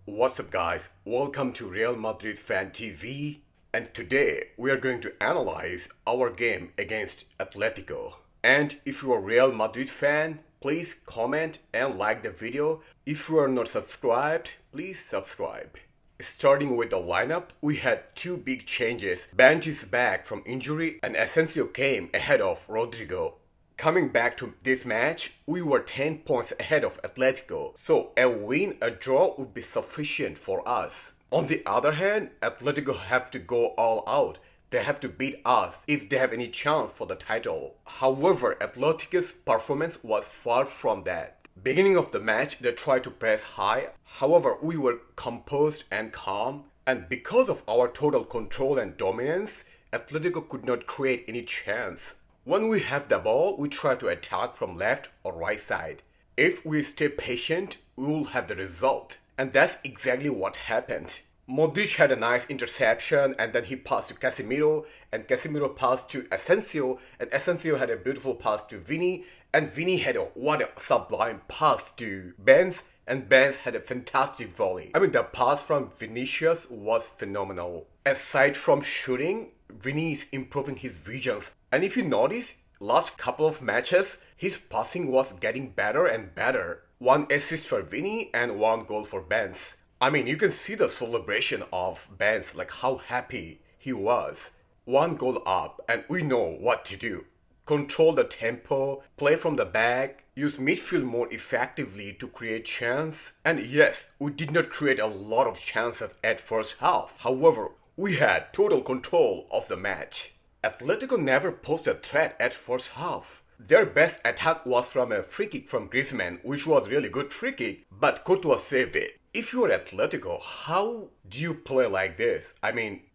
What's up guys, welcome to Real Madrid Fan TV, and today we are going to analyze our game against Atletico. And if you are a Real Madrid fan, please comment and like the video. If you are not subscribed, please subscribe. Starting with the lineup, we had two big changes. Bench is back from injury and Asensio came ahead of Rodrigo. Coming back to this match, we were 10 points ahead of Atletico, so a win, a draw would be sufficient for us. On the other hand, Atletico have to go all out. They have to beat us if they have any chance for the title. However, Atletico's performance was far from that. Beginning of the match, they tried to press high. However, we were composed and calm, and because of our total control and dominance, Atletico could not create any chance. When we have the ball, we try to attack from left or right side. If we stay patient, we will have the result. And that's exactly what happened. Modric had a nice interception and then he passed to Casemiro and Casemiro passed to Asensio and Asensio had a beautiful pass to Vini and Vini had what a sublime pass to Benz and Benz had a fantastic volley. The pass from Vinicius was phenomenal. Aside from shooting, Vini is improving his visions. And if you notice, last couple of matches, his passing was getting better and better. One assist for Vini and one goal for Benz. You can see the celebration of Benz, like how happy he was. One goal up and we know what to do. Control the tempo, play from the back, use midfield more effectively to create chance. And yes, we did not create a lot of chances at first half. However, we had total control of the match. Atletico never posed a threat at first half. Their best attack was from a free kick from Griezmann, which was really good free kick, but Courtois saved it. If you are Atletico, how do you play like this?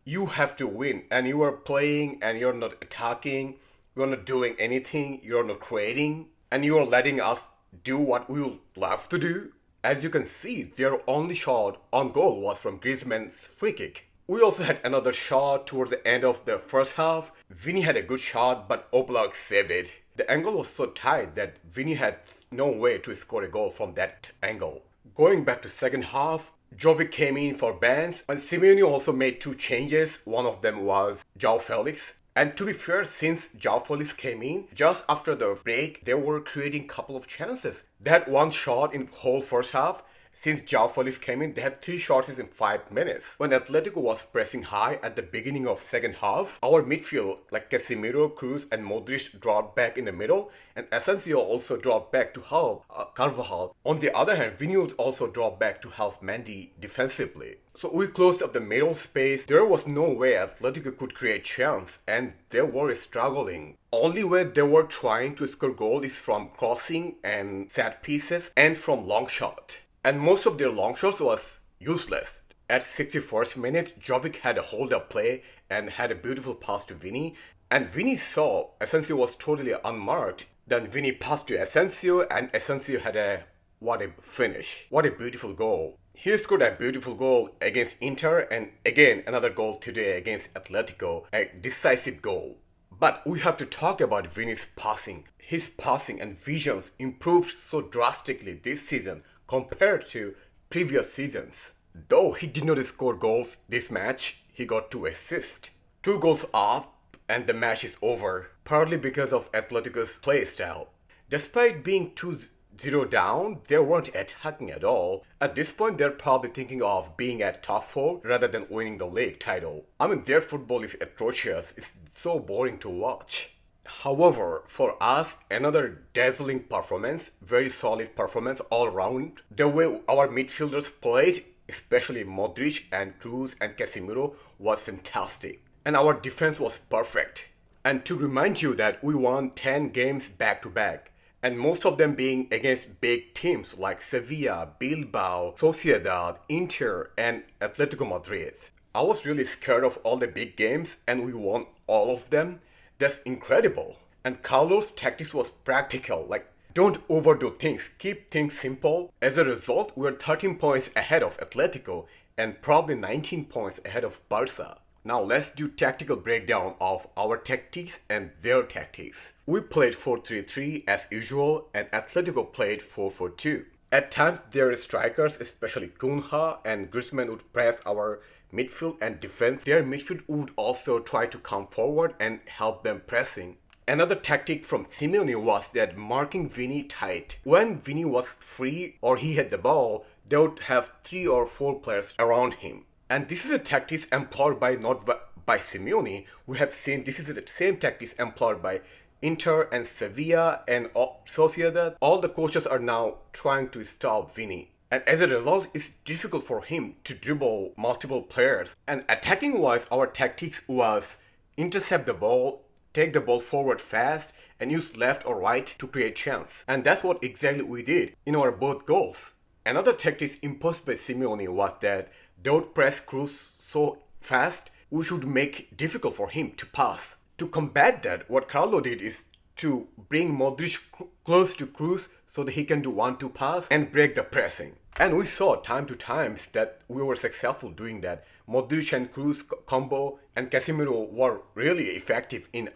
You have to win and you are playing and you're not attacking, you're not doing anything, you're not creating, and you are letting us do what we would love to do. As you can see, their only shot on goal was from Griezmann's free kick. We also had another shot towards the end of the first half. Vini had a good shot, but Oblak saved it. The angle was so tight that Vini had no way to score a goal from that angle. Going back to second half, Jovic came in for Benz, and Simeone also made two changes. One of them was João Felix. And to be fair, since João Felix came in, just after the break, they were creating a couple of chances. They had one shot in whole first half. Since João Felix came in, they had 3 shots in 5 minutes. When Atletico was pressing high at the beginning of second half, our midfield like Casemiro, Cruz and Modric dropped back in the middle and Asensio also dropped back to help Carvajal. On the other hand, Vinicius also dropped back to help Mendy defensively. So we closed up the middle space. There was no way Atletico could create chance and they were struggling. Only way they were trying to score goal is from crossing and set pieces and from long shot. And most of their long shots was useless. At 61st minute, Jovic had a hold-up play and had a beautiful pass to Vini. And Vini saw Asensio was totally unmarked. Then Vini passed to Asensio and Asensio had what a finish. What a beautiful goal. He scored a beautiful goal against Inter and again another goal today against Atletico. A decisive goal. But we have to talk about Vini's passing. His passing and visions improved so drastically this season compared to previous seasons. Though he did not score goals this match, he got 2 assists. 2 goals up and the match is over, partly because of Atletico's play style. Despite being 2-0 down, they weren't attacking at all. At this point, they're probably thinking of being at top 4 rather than winning the league title. Their football is atrocious. It's so boring to watch. However, for us, another dazzling performance, very solid performance all round. The way our midfielders played, especially Modric and Cruz and Casemiro, was fantastic. And our defense was perfect. And to remind you that we won 10 games back to back. And most of them being against big teams like Sevilla, Bilbao, Sociedad, Inter and Atletico Madrid. I was really scared of all the big games and we won all of them. That's incredible. And Carlos' tactics was practical, like don't overdo things, keep things simple. As a result, we're 13 points ahead of Atletico and probably 19 points ahead of Barca. Now let's do tactical breakdown of our tactics and their tactics. We played 4-3-3 as usual and Atletico played 4-4-2. At times, their strikers, especially Cunha and Griezmann, would press our midfield and defense. Their midfield would also try to come forward and help them pressing. Another tactic from Simeone was that marking Vini tight. When Vini was free or he had the ball, they would have 3 or 4 players around him. And this is a tactic employed by Simeone. We have seen this is the same tactics employed by Inter and Sevilla and Sociedad. All the coaches are now trying to stop Vini. And as a result, it's difficult for him to dribble multiple players. And attacking wise, our tactics was intercept the ball, take the ball forward fast, and use left or right to create chance. And that's what exactly we did in our both goals. Another tactic imposed by Simeone was that they would press Cruz so fast, we should make it difficult for him to pass. To combat that, what Carlo did is to bring Modric close to Cruz so that he can do 1-2 pass and break the pressing. And we saw time to times that we were successful doing that. Modric and Cruz combo and Casemiro were really effective in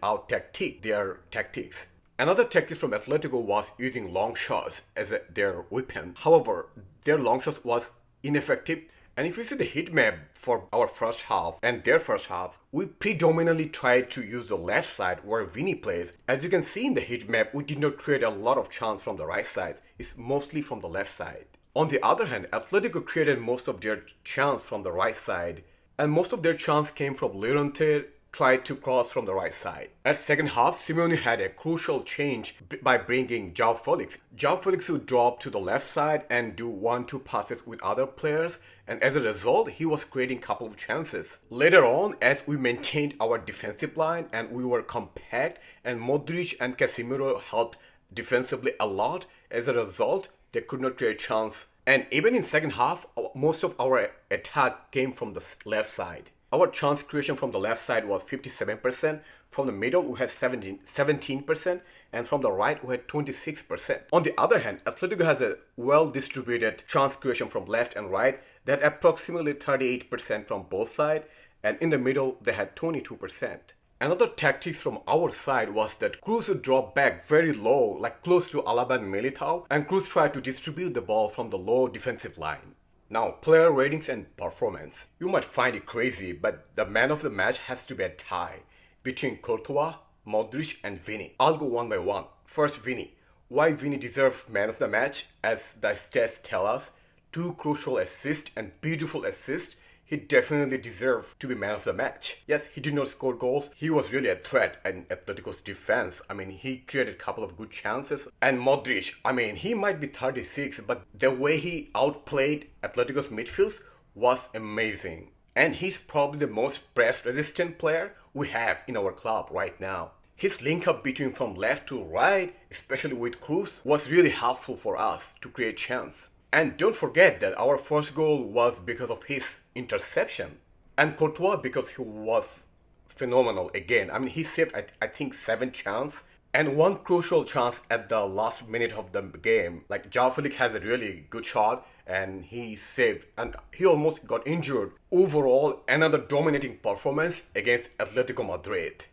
their tactics. Another tactic from Atletico was using long shots as their weapon. However, their long shots was ineffective. And if you see the heat map for our first half and their first half, we predominantly tried to use the left side where Vini plays. As you can see in the heat map, we did not create a lot of chance from the right side. It's mostly from the left side. On the other hand, Atletico created most of their chance from the right side. And most of their chance came from Llorente tried to cross from the right side. At second half, Simeone had a crucial change by bringing João Felix. João Felix would drop to the left side and do 1-2 passes with other players, and as a result, he was creating a couple of chances. Later on, as we maintained our defensive line and we were compact, and Modric and Casemiro helped defensively a lot, as a result, they could not create chance. And even in second half, most of our attack came from the left side. Our chance creation from the left side was 57%, from the middle we had 17%, and from the right we had 26%. On the other hand, Atletico has a well-distributed chance creation from left and right that approximately 38% from both sides, and in the middle they had 22%. Another tactics from our side was that Cruz would drop back very low, like close to Alaba and Militao, and Cruz tried to distribute the ball from the low defensive line. Now, player ratings and performance. You might find it crazy, but the man of the match has to be a tie between Courtois, Modric and Vini. I'll go one by one. First, Vini. Why Vini deserved man of the match? As the stats tell us, 2 crucial assists and beautiful assists. He definitely deserved to be man of the match. Yes, he did not score goals. He was really a threat in Atletico's defense. I mean, he created a couple of good chances. And Modric, I mean, he might be 36, but the way he outplayed Atletico's midfield was amazing. And he's probably the most press-resistant player we have in our club right now. His link up between from left to right, especially with Cruz, was really helpful for us to create chance. And don't forget that our first goal was because of his interception. And Courtois because he was phenomenal again. I mean, he saved, I think, 7 chances. And 1 crucial chance at the last minute of the game. Like, João Felix has a really good shot and he saved. And he almost got injured. Overall, another dominating performance against Atletico Madrid.